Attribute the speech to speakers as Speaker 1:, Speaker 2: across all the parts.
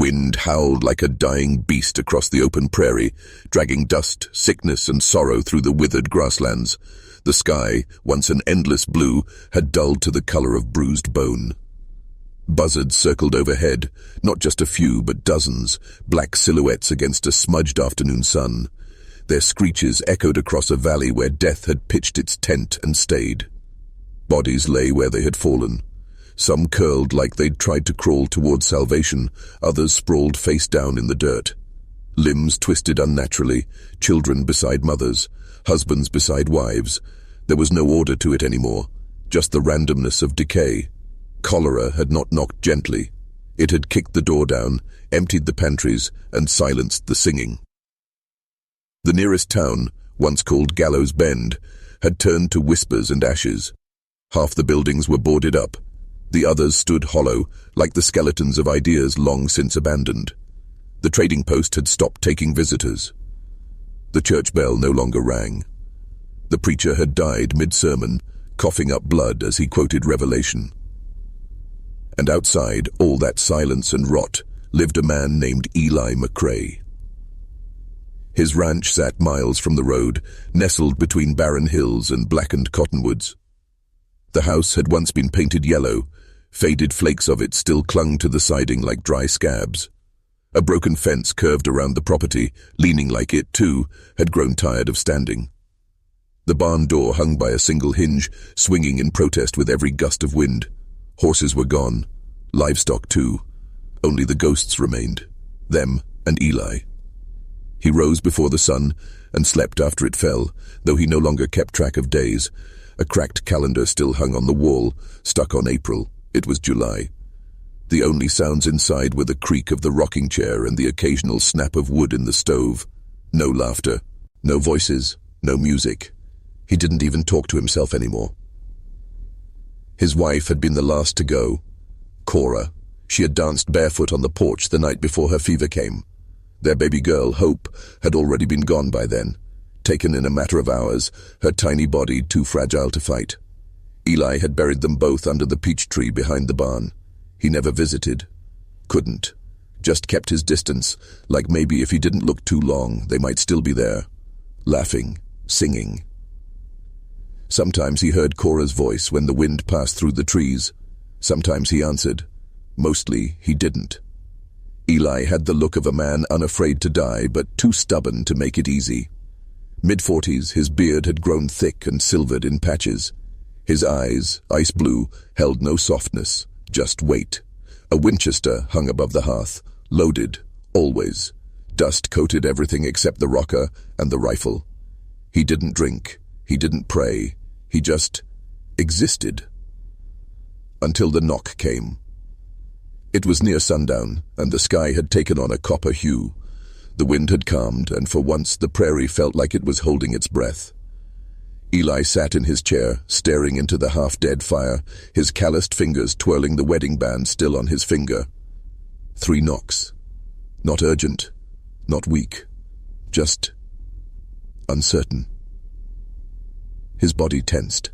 Speaker 1: Wind howled like a dying beast across the open prairie, dragging dust, sickness, and sorrow through the withered grasslands. The sky, once an endless blue, had dulled to the color of bruised bone. Buzzards circled overhead, not just a few, but dozens, black silhouettes against a smudged afternoon sun. Their screeches echoed across a valley where death had pitched its tent and stayed. Bodies lay where they had fallen. Some curled like they'd tried to crawl towards salvation, others sprawled face down in the dirt. Limbs twisted unnaturally, children beside mothers, husbands beside wives. There was no order to it anymore, just the randomness of decay. Cholera had not knocked gently. It had kicked the door down, emptied the pantries, and silenced the singing. The nearest town, once called Gallows Bend, had turned to whispers and ashes. Half the buildings were boarded up. The others stood hollow, like the skeletons of ideas long since abandoned. The trading post had stopped taking visitors. The church bell no longer rang. The preacher had died mid-sermon, coughing up blood as he quoted Revelation. And outside all that silence and rot lived a man named Eli McCrae. His ranch sat miles from the road, nestled between barren hills and blackened cottonwoods. The house had once been painted yellow. Faded flakes of it still clung to the siding like dry scabs. A broken fence curved around the property, leaning like it, too, had grown tired of standing. The barn door hung by a single hinge, swinging in protest with every gust of wind. Horses were gone. Livestock, too. Only the ghosts remained. Them and Eli. He rose before the sun and slept after it fell, though he no longer kept track of days. A cracked calendar still hung on the wall, stuck on April. It was July. The only sounds inside were the creak of the rocking chair and the occasional snap of wood in the stove. No laughter, no voices, no music. He didn't even talk to himself anymore. His wife had been the last to go. Cora. She had danced barefoot on the porch the night before her fever came. Their baby girl, Hope, had already been gone by then. Taken in a matter of hours, her tiny body too fragile to fight. Eli had buried them both under the peach tree behind the barn. He never visited. Couldn't. Just kept his distance, like maybe if he didn't look too long, they might still be there. Laughing, singing. Sometimes he heard Cora's voice when the wind passed through the trees. Sometimes he answered. Mostly he didn't. Eli had the look of a man unafraid to die, but too stubborn to make it easy. Mid-40s, his beard had grown thick and silvered in patches. His eyes, ice blue, held no softness, just weight. A Winchester hung above the hearth, loaded, always. Dust coated everything except the rocker and the rifle. He didn't drink, he didn't pray, he just existed. Until the knock came. It was near sundown, and the sky had taken on a copper hue. The wind had calmed, and for once the prairie felt like it was holding its breath. Eli sat in his chair, staring into the half-dead fire, his calloused fingers twirling the wedding band still on his finger. 3 knocks. Not urgent, not weak, just uncertain. His body tensed.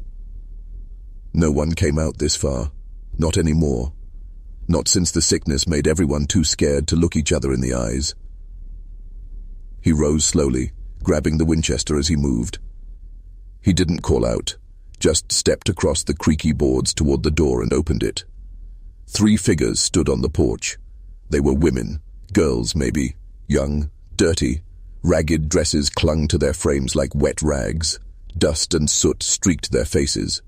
Speaker 1: No one came out this far, not anymore. Not since the sickness made everyone too scared to look each other in the eyes. He rose slowly, grabbing the Winchester as he moved. He didn't call out, just stepped across the creaky boards toward the door and opened it. 3 figures stood on the porch. They were women, girls maybe, young, dirty. Ragged dresses clung to their frames like wet rags. Dust and soot streaked their faces.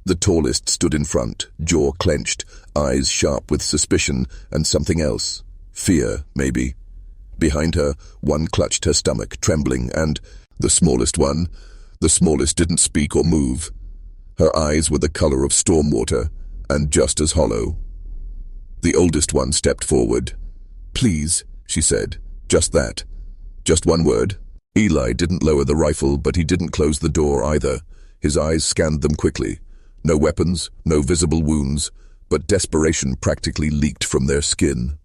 Speaker 1: The tallest stood in front, jaw clenched, eyes sharp with suspicion and something else. Fear, maybe. Behind her, one clutched her stomach, trembling, and the smallest didn't speak or move. Her eyes were the color of storm water, and just as hollow. The oldest one stepped forward. "Please," she said. Just that. Just one word. Eli didn't lower the rifle, but he didn't close the door either. His eyes scanned them quickly. No weapons, no visible wounds, but desperation practically leaked from their skin.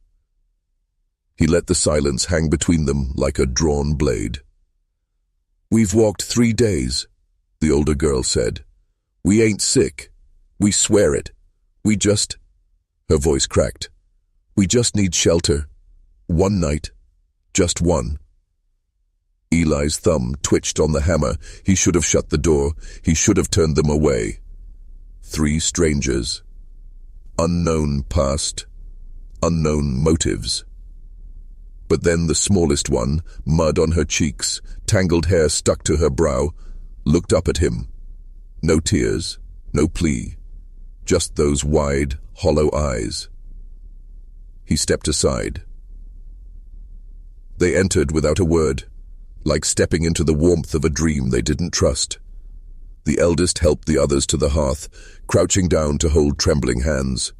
Speaker 1: He let the silence hang between them like a drawn blade. "We've walked 3 days," the older girl said. "We ain't sick. We swear it. We just—" Her voice cracked. "We just need shelter. One night. Just one. Eli's thumb twitched on the hammer. He should have shut the door. He should have turned them away. 3 strangers. Unknown past. Unknown motives. But then the smallest one, mud on her cheeks, tangled hair stuck to her brow, looked up at him. No tears, no plea. Just those wide, hollow eyes. He stepped aside. They entered without a word, like stepping into the warmth of a dream they didn't trust. The eldest helped the others to the hearth, crouching down to hold trembling hands.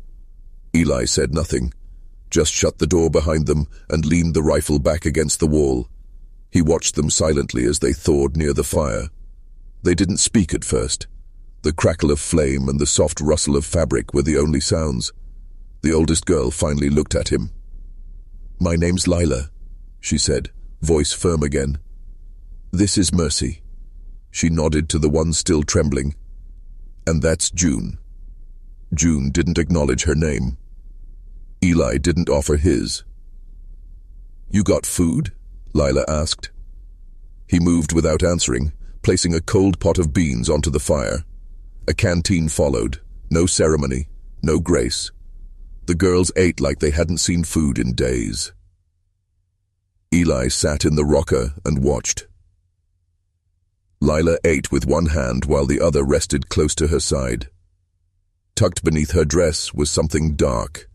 Speaker 1: Eli said nothing, just shut the door behind them and leaned the rifle back against the wall. He watched them silently as they thawed near the fire. They didn't speak at first. The crackle of flame and the soft rustle of fabric were the only sounds. The oldest girl finally looked at him. "My name's Lila," she said, voice firm again. "This is Mercy." She nodded to the one still trembling. "And that's June." June didn't acknowledge her name. Eli didn't offer his. "You got food?" Lila asked. He moved without answering, placing a cold pot of beans onto the fire. A canteen followed. No ceremony, no grace. The girls ate like they hadn't seen food in days. Eli sat in the rocker and watched. Lila ate with one hand while the other rested close to her side. Tucked beneath her dress was something dark.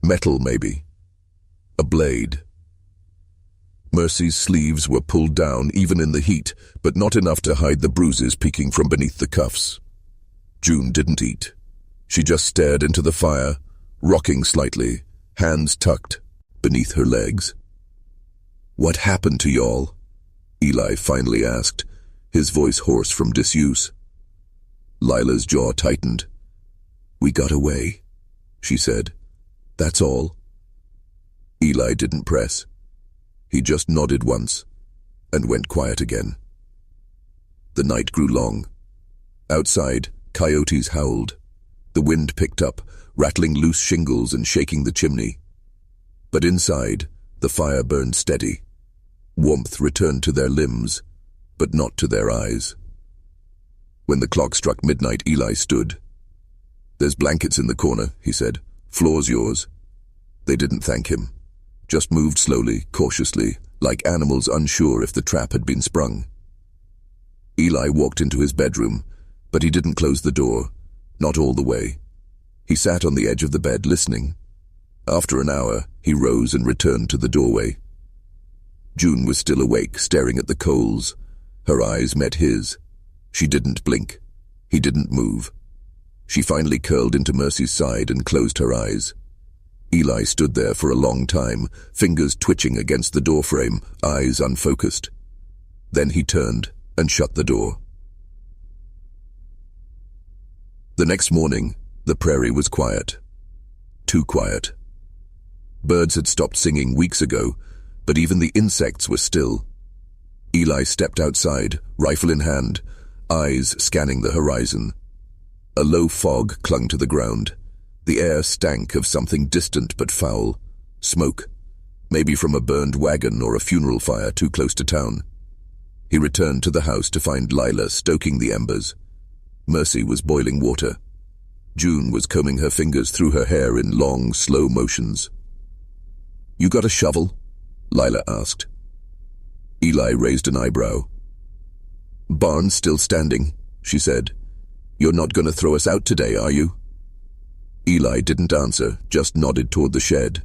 Speaker 1: Metal, maybe. A blade. Mercy's sleeves were pulled down, even in the heat, but not enough to hide the bruises peeking from beneath the cuffs. June didn't eat. She just stared into the fire, rocking slightly, hands tucked beneath her legs. "What happened to y'all?" Eli finally asked, his voice hoarse from disuse. Lila's jaw tightened. "We got away," she said. "That's all." Eli didn't press. He just nodded once and went quiet again. The night grew long. Outside, coyotes howled. The wind picked up, rattling loose shingles and shaking the chimney. But inside, the fire burned steady. Warmth returned to their limbs, but not to their eyes. When the clock struck midnight, Eli stood. "There's blankets in the corner," he said. "Floor's yours." They didn't thank him, just moved slowly, cautiously, like animals unsure if the trap had been sprung. Eli walked into his bedroom, but he didn't close the door, not all the way. He sat on the edge of the bed, listening. After an hour, he rose and returned to the doorway. June was still awake, staring at the coals. Her eyes met his. She didn't blink. He didn't move. She finally curled into Mercy's side and closed her eyes. Eli stood there for a long time, fingers twitching against the doorframe, eyes unfocused. Then he turned and shut the door. The next morning, the prairie was quiet. Too quiet. Birds had stopped singing weeks ago, but even the insects were still. Eli stepped outside, rifle in hand, eyes scanning the horizon. A low fog clung to the ground. The air stank of something distant but foul. Smoke, maybe from a burned wagon or a funeral fire too close to town. He returned to the house to find Lila stoking the embers. Mercy was boiling water. June was combing her fingers through her hair in long, slow motions. "You got a shovel?" Lila asked. Eli raised an eyebrow. "Barn's still standing," she said. "You're not going to throw us out today, are you?" Eli didn't answer, just nodded toward the shed.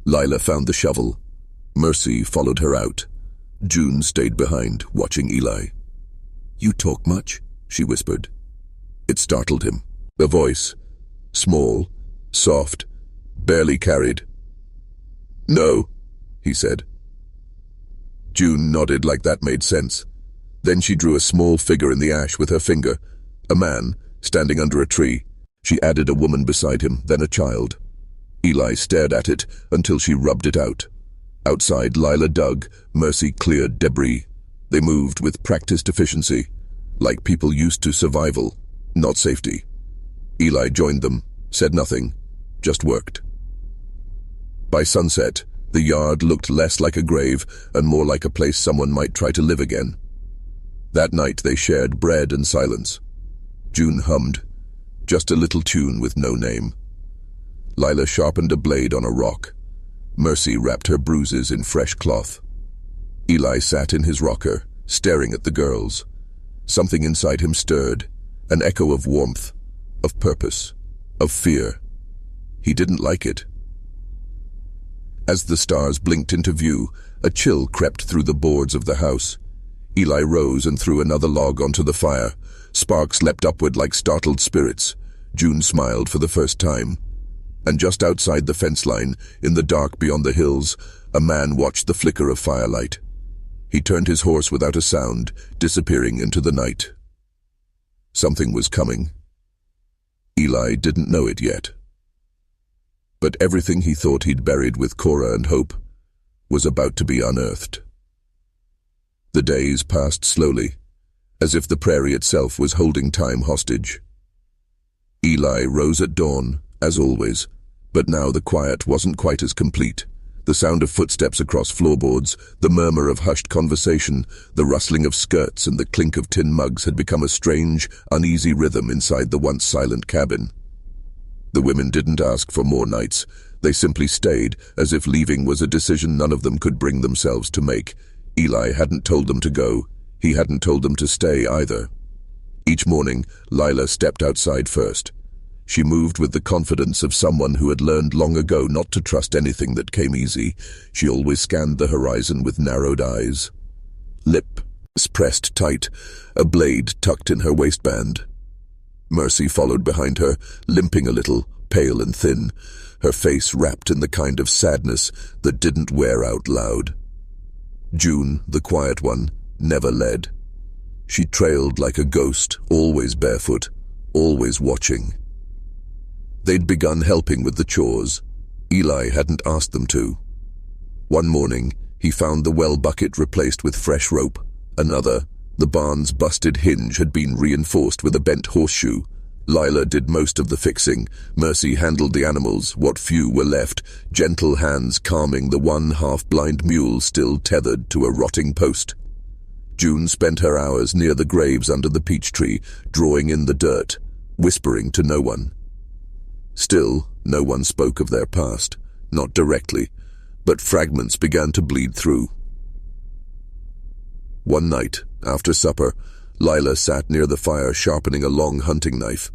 Speaker 1: Lila found the shovel. Mercy followed her out. June stayed behind, watching Eli. "You talk much?" she whispered. It startled him. A voice, small, soft, barely carried. "No," he said. June nodded like that made sense. Then she drew a small figure in the ash with her finger, a man standing under a tree. She added a woman beside him, then a child. Eli stared at it until she rubbed it out. Outside, Lila dug, Mercy cleared debris. They moved with practiced efficiency, like people used to survival, not safety. Eli joined them, said nothing, just worked. By sunset, The yard looked less like a grave and more like a place someone might try to live again. That night they shared bread and silence. June hummed, just a little tune with no name. Lila sharpened a blade on a rock. Mercy wrapped her bruises in fresh cloth. Eli sat in his rocker, staring at the girls. Something inside him stirred, an echo of warmth, of purpose, of fear. He didn't like it. As the stars blinked into view, a chill crept through the boards of the house. Eli rose and threw another log onto the fire. Sparks leapt upward like startled spirits. June smiled for the first time. And just outside the fence line, in the dark beyond the hills, a man watched the flicker of firelight. He turned his horse without a sound, disappearing into the night. Something was coming. Eli didn't know it yet. But everything he thought he'd buried with Cora and hope was about to be unearthed. The days passed slowly, as if the prairie itself was holding time hostage. Eli rose at dawn, as always, but now the quiet wasn't quite as complete. The sound of footsteps across floorboards, the murmur of hushed conversation, the rustling of skirts and the clink of tin mugs had become a strange, uneasy rhythm inside the once silent cabin. The women didn't ask for more nights. They simply stayed, as if leaving was a decision none of them could bring themselves to make. Eli hadn't told them to go. He hadn't told them to stay either. Each morning, Lila stepped outside first. She moved with the confidence of someone who had learned long ago not to trust anything that came easy. She always scanned the horizon with narrowed eyes. Lips pressed tight, a blade tucked in her waistband. Mercy followed behind her, limping a little, pale and thin, her face wrapped in the kind of sadness that didn't wear out loud. June, the quiet one, never led. She trailed like a ghost, always barefoot, always watching. They'd begun helping with the chores. Eli hadn't asked them to. One morning, he found the well bucket replaced with fresh rope. Another, the barn's busted hinge had been reinforced with a bent horseshoe. Lila did most of the fixing. Mercy handled the animals, what few were left, gentle hands calming the one half-blind mule still tethered to a rotting post. June spent her hours near the graves under the peach tree, drawing in the dirt, whispering to no one. Still, no one spoke of their past, not directly, but fragments began to bleed through. One night, after supper, Lila sat near the fire sharpening a long hunting knife.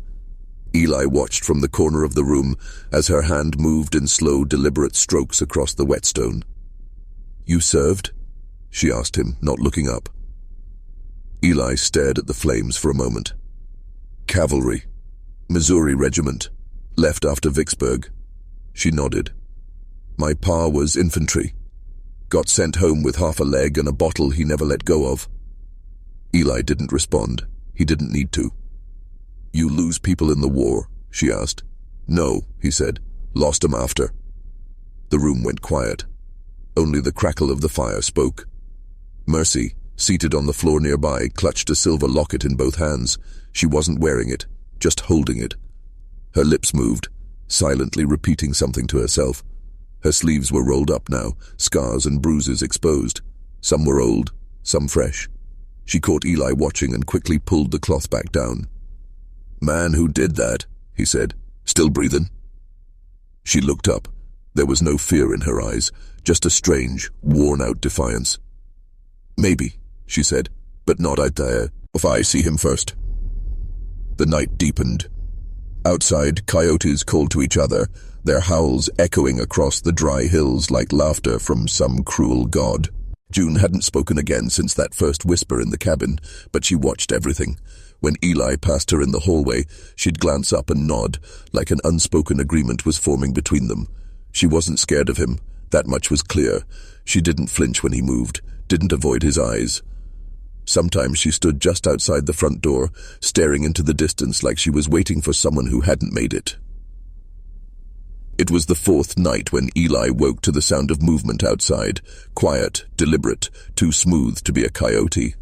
Speaker 1: Eli watched from the corner of the room as her hand moved in slow, deliberate strokes across the whetstone. "You served?" she asked him, not looking up. Eli stared at the flames for a moment. "Cavalry. Missouri Regiment. Left after Vicksburg." She nodded. "My pa was infantry. Got sent home with half a leg and a bottle he never let go of." Eli didn't respond. He didn't need to. "You lose people in the war?" she asked. "No," he said. "Lost 'em after." The room went quiet. Only the crackle of the fire spoke. Mercy, seated on the floor nearby, clutched a silver locket in both hands. She wasn't wearing it, just holding it. Her lips moved, silently repeating something to herself. Her sleeves were rolled up now, scars and bruises exposed. Some were old, some fresh. She caught Eli watching and quickly pulled the cloth back down. "Man who did that," he said. "Still breathing?" She looked up. There was no fear in her eyes, just a strange, worn-out defiance. "Maybe," she said, "but not out there. If I see him first." The night deepened. Outside, coyotes called to each other, their howls echoing across the dry hills like laughter from some cruel god. June hadn't spoken again since that first whisper in the cabin, but she watched everything. When Eli passed her in the hallway, she'd glance up and nod, like an unspoken agreement was forming between them. She wasn't scared of him, that much was clear. She didn't flinch when he moved, didn't avoid his eyes. Sometimes she stood just outside the front door, staring into the distance like she was waiting for someone who hadn't made it. It was the fourth night when Eli woke to the sound of movement outside, quiet, deliberate, too smooth to be a coyote.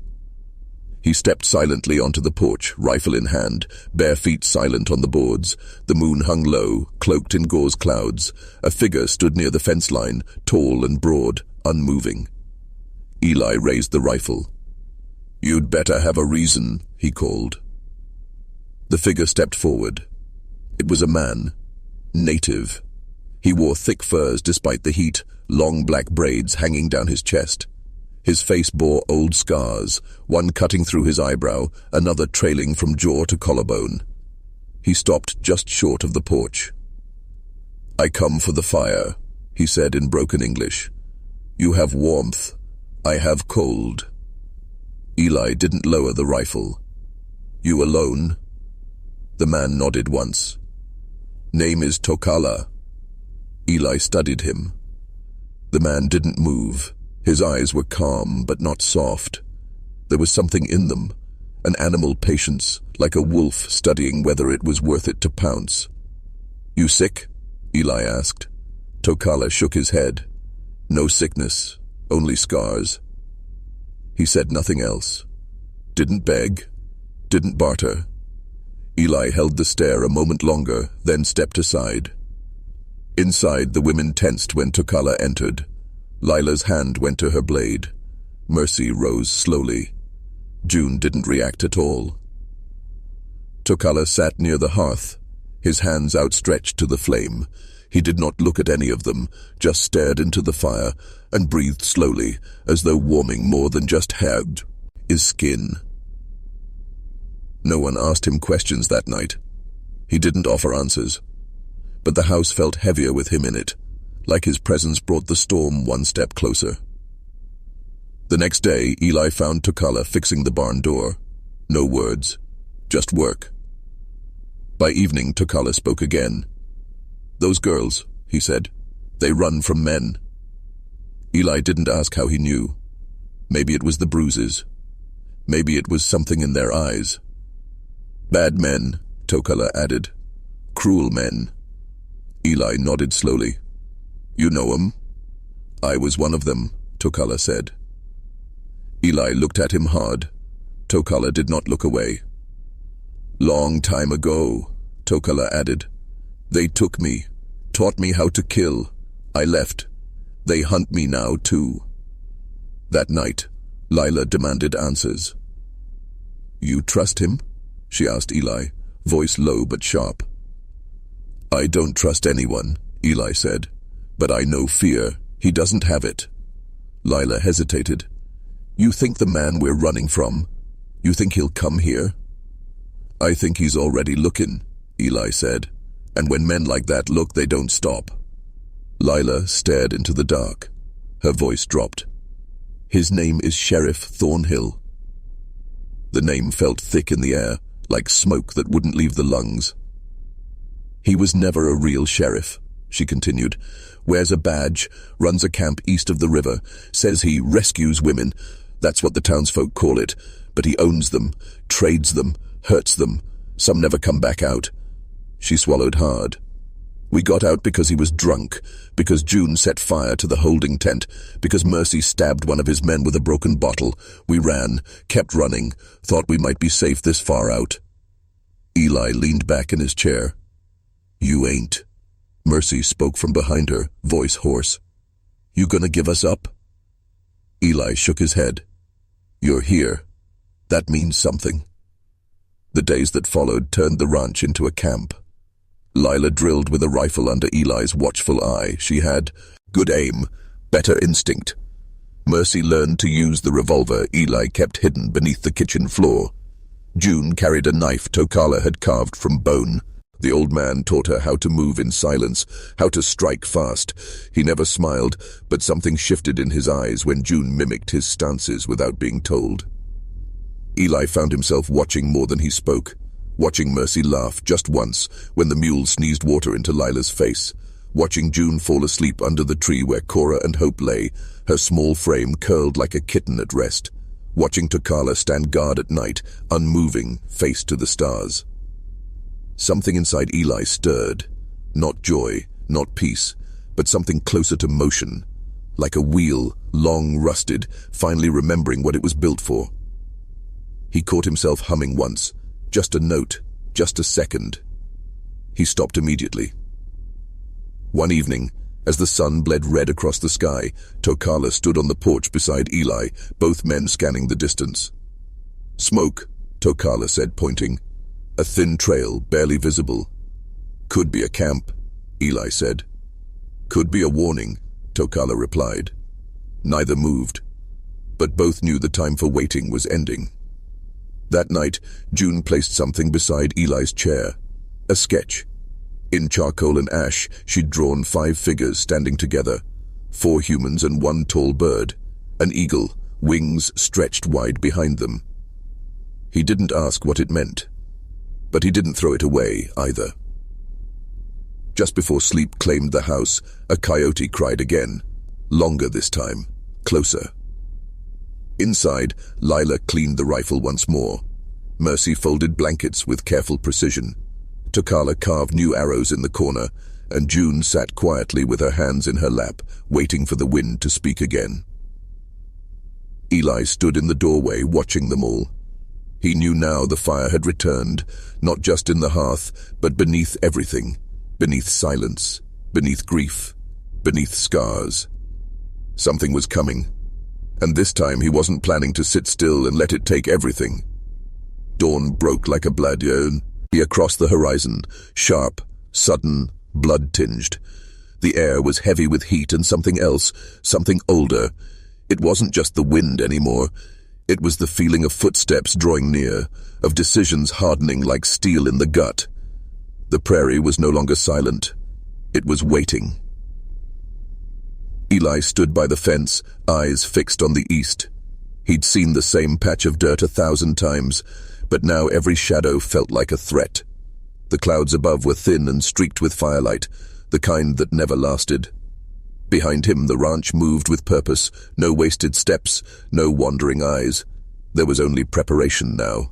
Speaker 1: He stepped silently onto the porch, rifle in hand, bare feet silent on the boards. The moon hung low, cloaked in gauze clouds. A figure stood near the fence line, tall and broad, unmoving. Eli raised the rifle. "You'd better have a reason," he called. The figure stepped forward. It was a man, native. He wore thick furs despite the heat, long black braids hanging down his chest. His face bore old scars, one cutting through his eyebrow, another trailing from jaw to collarbone. He stopped just short of the porch. "I come for the fire," he said in broken English. "You have warmth. I have cold." Eli didn't lower the rifle. "You alone?" The man nodded once. "Name is Tokala." Eli studied him. The man didn't move. His eyes were calm, but not soft. There was something in them, an animal patience, like a wolf studying whether it was worth it to pounce. "You sick?" Eli asked. Tokala shook his head. "No sickness, only scars." He said nothing else. Didn't beg, didn't barter. Eli held the stare a moment longer, then stepped aside. Inside, the women tensed when Tokala entered. Lila's hand went to her blade. Mercy rose slowly. June didn't react at all. Tokala sat near the hearth, his hands outstretched to the flame. He did not look at any of them, just stared into the fire and breathed slowly, as though warming more than just his skin. No one asked him questions that night. He didn't offer answers. But the house felt heavier with him in it, like his presence brought the storm one step closer. The next day, Eli found Tokala fixing the barn door. No words, just work. By evening, Tokala spoke again. "Those girls," he said, "they run from men." Eli didn't ask how he knew. Maybe it was the bruises. Maybe it was something in their eyes. "Bad men," Tokala added. "Cruel men." Eli nodded slowly. "You know 'em?" "I was one of them," Tokala said. Eli looked at him hard. Tokala did not look away. "Long time ago," Tokala added. "They took me, taught me how to kill. I left. They hunt me now, too." That night, Lila demanded answers. "You trust him?" she asked Eli, voice low but sharp. "I don't trust anyone," Eli said. "But I know fear. He doesn't have it." Lila hesitated. "You think the man we're running from, you think he'll come here?" "I think he's already looking," Eli said. "And when men like that look, they don't stop." Lila stared into the dark. Her voice dropped. "His name is Sheriff Thornhill." The name felt thick in the air, like smoke that wouldn't leave the lungs. "He was never a real sheriff," she continued. "Wears a badge, runs a camp east of the river, says he rescues women. That's what the townsfolk call it. But he owns them, trades them, hurts them. Some never come back out." She swallowed hard. "We got out because he was drunk, because June set fire to the holding tent, because Mercy stabbed one of his men with a broken bottle. We ran, kept running, thought we might be safe this far out." Eli leaned back in his chair. "You ain't." Mercy spoke from behind her, voice hoarse. "You gonna give us up?" Eli shook his head. "You're here. That means something." The days that followed turned the ranch into a camp. Lila drilled with a rifle under Eli's watchful eye. She had good aim, better instinct. Mercy learned to use the revolver Eli kept hidden beneath the kitchen floor. June carried a knife Tokala had carved from bone. The old man taught her how to move in silence, how to strike fast. He never smiled, but something shifted in his eyes when June mimicked his stances without being told. Eli found himself watching more than he spoke, watching Mercy laugh just once when the mule sneezed water into Lila's face, watching June fall asleep under the tree where Cora and Hope lay, her small frame curled like a kitten at rest, watching Tokala stand guard at night, unmoving, face to the stars. Something inside Eli stirred, not joy, not peace, but something closer to motion, like a wheel, long rusted, finally remembering what it was built for. He caught himself humming once. Just a note, just a second. He stopped immediately. One evening, as the sun bled red across the sky, Tokala stood on the porch beside Eli, both men scanning the distance. "Smoke," Tokala said, pointing. "A thin trail, barely visible." "Could be a camp," Eli said. "Could be a warning," Tokala replied. Neither moved, but both knew the time for waiting was ending. That night, June placed something beside Eli's chair. A sketch. In charcoal and ash, she'd drawn 5 figures standing together. 4 humans and 1 tall bird. An eagle, wings stretched wide behind them. He didn't ask what it meant, but he didn't throw it away either. Just before sleep claimed the house, a coyote cried again. Longer this time. Closer. Inside, Lila cleaned the rifle once more. Mercy folded blankets with careful precision. Tokala carved new arrows in the corner, and June sat quietly with her hands in her lap, waiting for the wind to speak again. Eli stood in the doorway, watching them all. He knew now the fire had returned, not just in the hearth, but beneath everything. Beneath silence, beneath grief, beneath scars. Something was coming, and this time he wasn't planning to sit still and let it take everything. Dawn broke like a bladion across the horizon, sharp, sudden, blood-tinged. The air was heavy with heat and something else, something older. It wasn't just the wind anymore. It was the feeling of footsteps drawing near, of decisions hardening like steel in the gut. The prairie was no longer silent. It was waiting. Eli stood by the fence, eyes fixed on the east. He'd seen the same patch of dirt 1,000 times, but now every shadow felt like a threat. The clouds above were thin and streaked with firelight, the kind that never lasted. Behind him, the ranch moved with purpose, no wasted steps, no wandering eyes. There was only preparation now.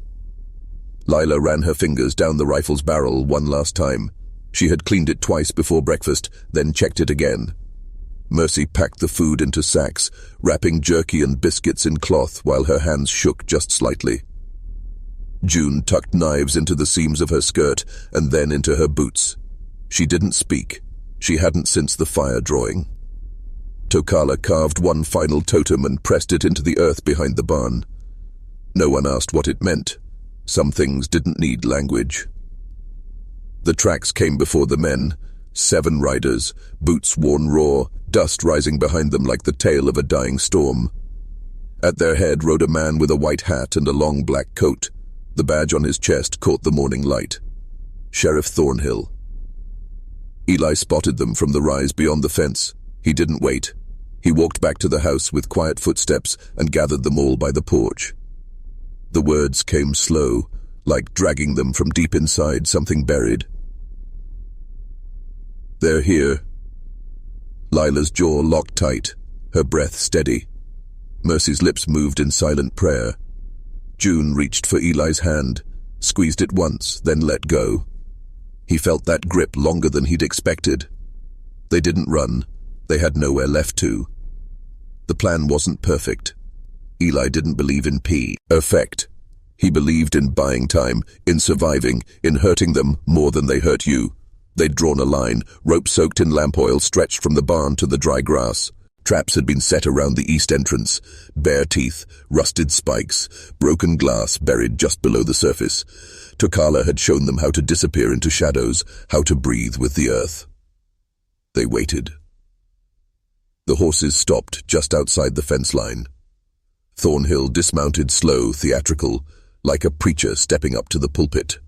Speaker 1: Lila ran her fingers down the rifle's barrel one last time. She had cleaned it twice before breakfast, then checked it again. Mercy packed the food into sacks, wrapping jerky and biscuits in cloth while her hands shook just slightly. June tucked knives into the seams of her skirt and then into her boots. She didn't speak. She hadn't since the fire drawing. Tokala carved one final totem and pressed it into the earth behind the barn. No one asked what it meant. Some things didn't need language. The tracks came before the men. 7 riders, boots worn raw, dust rising behind them like the tail of a dying storm. At their head rode a man with a white hat and a long black coat. The badge on his chest caught the morning light. Sheriff Thornhill. Eli spotted them from the rise beyond the fence. He didn't wait. He walked back to the house with quiet footsteps and gathered them all by the porch. The words came slow, like dragging them from deep inside something buried. "They're here." Lila's jaw locked tight, her breath steady. Mercy's lips moved in silent prayer. June reached for Eli's hand, squeezed it once, then let go. He felt that grip longer than he'd expected. They didn't run. They had nowhere left to. The plan wasn't perfect. Eli didn't believe in effect. He believed in buying time, in surviving, in hurting them more than they hurt you. They'd drawn a line, rope soaked in lamp oil stretched from the barn to the dry grass. Traps had been set around the east entrance. Bare teeth, rusted spikes, broken glass buried just below the surface. Tokala had shown them how to disappear into shadows, how to breathe with the earth. They waited. The horses stopped just outside the fence line. Thornhill dismounted slow, theatrical, like a preacher stepping up to the pulpit.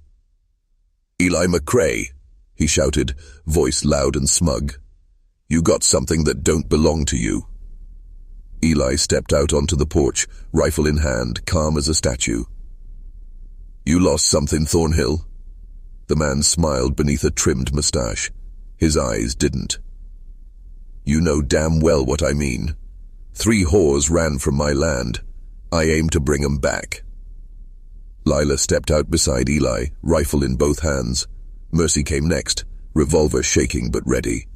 Speaker 1: "Eli McCrae," he shouted, voice loud and smug. "You got something that don't belong to you." Eli stepped out onto the porch, rifle in hand, calm as a statue. "You lost something, Thornhill?" The man smiled beneath a trimmed mustache. His eyes didn't. "You know damn well what I mean. 3 whores ran from my land. I aim to bring 'em back." Lila stepped out beside Eli, rifle in both hands. Mercy came next, revolver shaking but ready.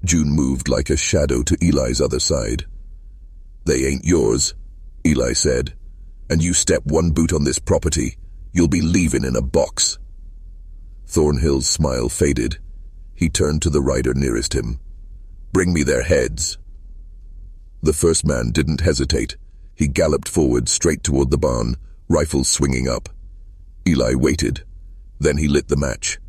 Speaker 1: June moved like a shadow to Eli's other side. "They ain't yours," Eli said. And you step one boot on this property, you'll be leaving in a box." Thornhill's smile faded. He turned to the rider nearest him. "Bring me their heads." The first man didn't hesitate. He galloped forward straight toward the barn, rifle swinging up. Eli waited. Then he lit the match.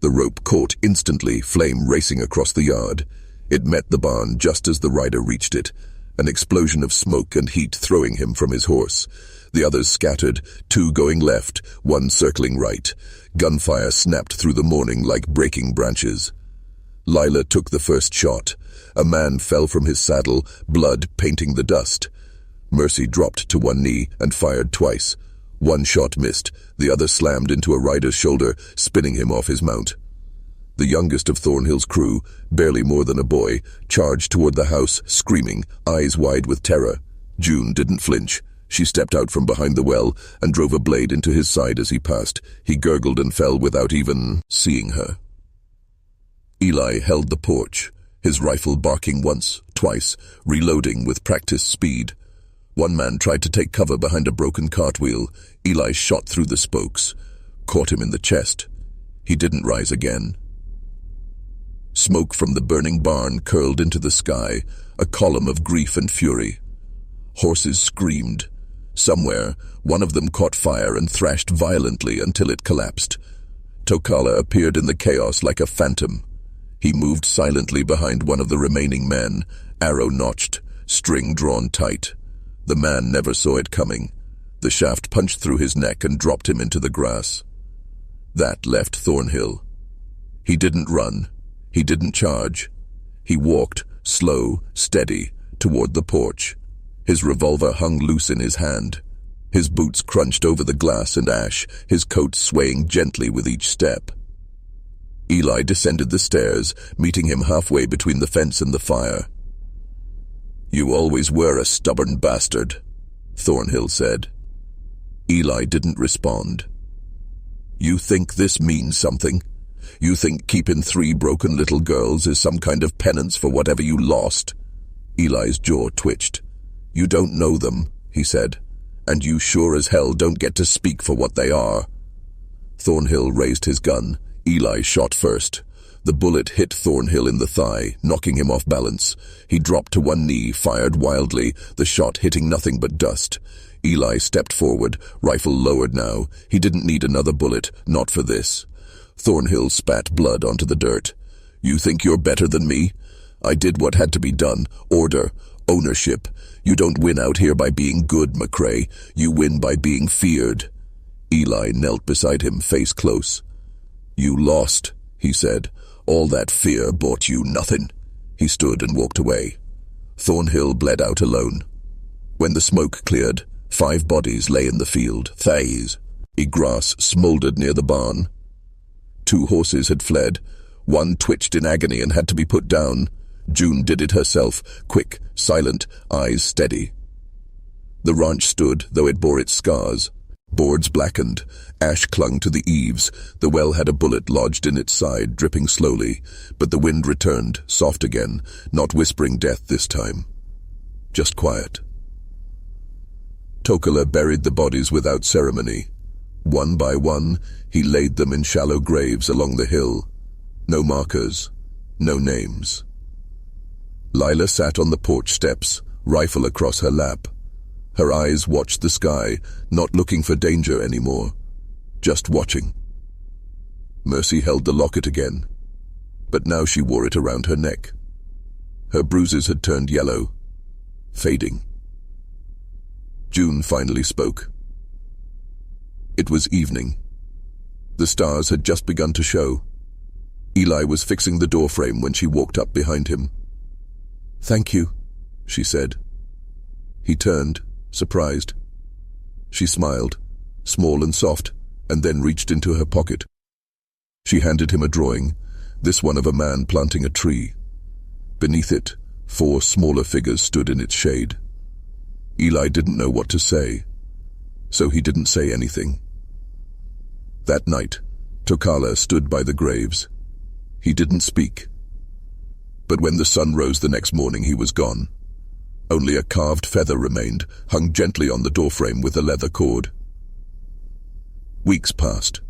Speaker 1: The rope caught instantly, flame racing across the yard. It met the barn just as the rider reached it, an explosion of smoke and heat throwing him from his horse. The others scattered, 2 going left, 1 circling right. Gunfire snapped through the morning like breaking branches. Lila took the first shot. A man fell from his saddle, blood painting the dust. Mercy dropped to one knee and fired twice. 1 shot missed, the other slammed into a rider's shoulder, spinning him off his mount. The youngest of Thornhill's crew, barely more than a boy, charged toward the house, screaming, eyes wide with terror. June didn't flinch. She stepped out from behind the well and drove a blade into his side as he passed. He gurgled and fell without even seeing her. Eli held the porch, his rifle barking once, twice, reloading with practiced speed. One man tried to take cover behind a broken cartwheel. Eli shot through the spokes, caught him in the chest. He didn't rise again. Smoke from the burning barn curled into the sky, a column of grief and fury. Horses screamed. Somewhere, one of them caught fire and thrashed violently until it collapsed. Tokala appeared in the chaos like a phantom. He moved silently behind one of the remaining men, arrow notched, string drawn tight. The man never saw it coming. The shaft punched through his neck and dropped him into the grass. That left Thornhill. He didn't run. He didn't charge. He walked, slow, steady, toward the porch. His revolver hung loose in his hand. His boots crunched over the glass and ash, his coat swaying gently with each step. Eli descended the stairs, meeting him halfway between the fence and the fire. "You always were a stubborn bastard," Thornhill said. Eli didn't respond. "You think this means something? You think keeping 3 broken little girls is some kind of penance for whatever you lost?" Eli's jaw twitched. "You don't know them," he said, "and you sure as hell don't get to speak for what they are." Thornhill raised his gun. Eli shot first. The bullet hit Thornhill in the thigh, knocking him off balance. He dropped to one knee, fired wildly, the shot hitting nothing but dust. Eli stepped forward, rifle lowered now. He didn't need another bullet, not for this. Thornhill spat blood onto the dirt. "You think you're better than me? I did what had to be done. Order. Ownership. You don't win out here by being good, McCrae. You win by being feared." Eli knelt beside him, face close. "You lost," he said. "All that fear bought you nothing." He stood and walked away. Thornhill bled out alone. When the smoke cleared, 5 bodies lay in the field, thighs. Grass smoldered near the barn. 2 horses had fled. One twitched in agony and had to be put down. June did it herself, quick, silent, eyes steady. The ranch stood, though it bore its scars. Boards blackened. Ash clung to the eaves. The well had a bullet lodged in its side, dripping slowly. But the wind returned, soft again, not whispering death this time. Just quiet. Tokala buried the bodies without ceremony. One by one, he laid them in shallow graves along the hill. No markers, no names. Lila sat on the porch steps, rifle across her lap. Her eyes watched the sky, not looking for danger anymore, just watching. Mercy held the locket again, but now she wore it around her neck. Her bruises had turned yellow, fading. June finally spoke. It was evening. The stars had just begun to show. Eli was fixing the doorframe when she walked up behind him. "Thank you," she said. He turned, surprised. She smiled, small and soft, and then reached into her pocket. She handed him a drawing, this one of a man planting a tree. Beneath it, 4 smaller figures stood in its shade. Eli didn't know what to say, so he didn't say anything. That night, Tokala stood by the graves. He didn't speak. But when the sun rose the next morning, he was gone. Only a carved feather remained, hung gently on the doorframe with a leather cord. Weeks passed.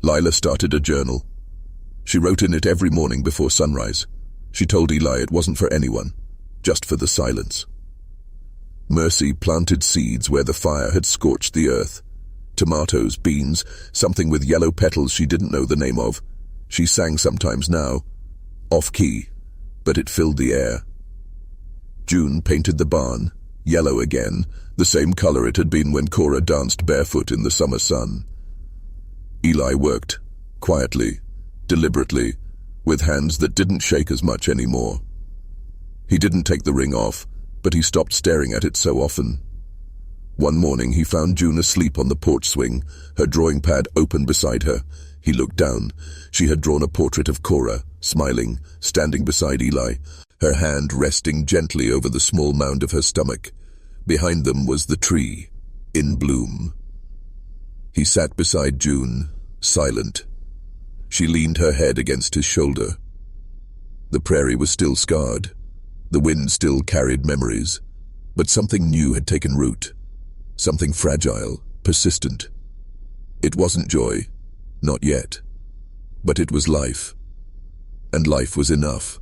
Speaker 1: Lila started a journal. She wrote in it every morning before sunrise. She told Eli it wasn't for anyone, just for the silence. Mercy planted seeds where the fire had scorched the earth. Tomatoes, beans, something with yellow petals she didn't know the name of. She sang sometimes now, off-key, but it filled the air. June painted the barn, yellow again, the same color it had been when Cora danced barefoot in the summer sun. Eli worked, quietly, deliberately, with hands that didn't shake as much anymore. He didn't take the ring off, but he stopped staring at it so often. One morning he found June asleep on the porch swing, her drawing pad open beside her. He looked down. She had drawn a portrait of Cora, smiling, standing beside Eli, her hand resting gently over the small mound of her stomach. Behind them was the tree, in bloom. He sat beside June, silent. She leaned her head against his shoulder. The prairie was still scarred. The wind still carried memories, but something new had taken root. Something fragile, persistent. It wasn't joy, not yet. But it was life. And life was enough.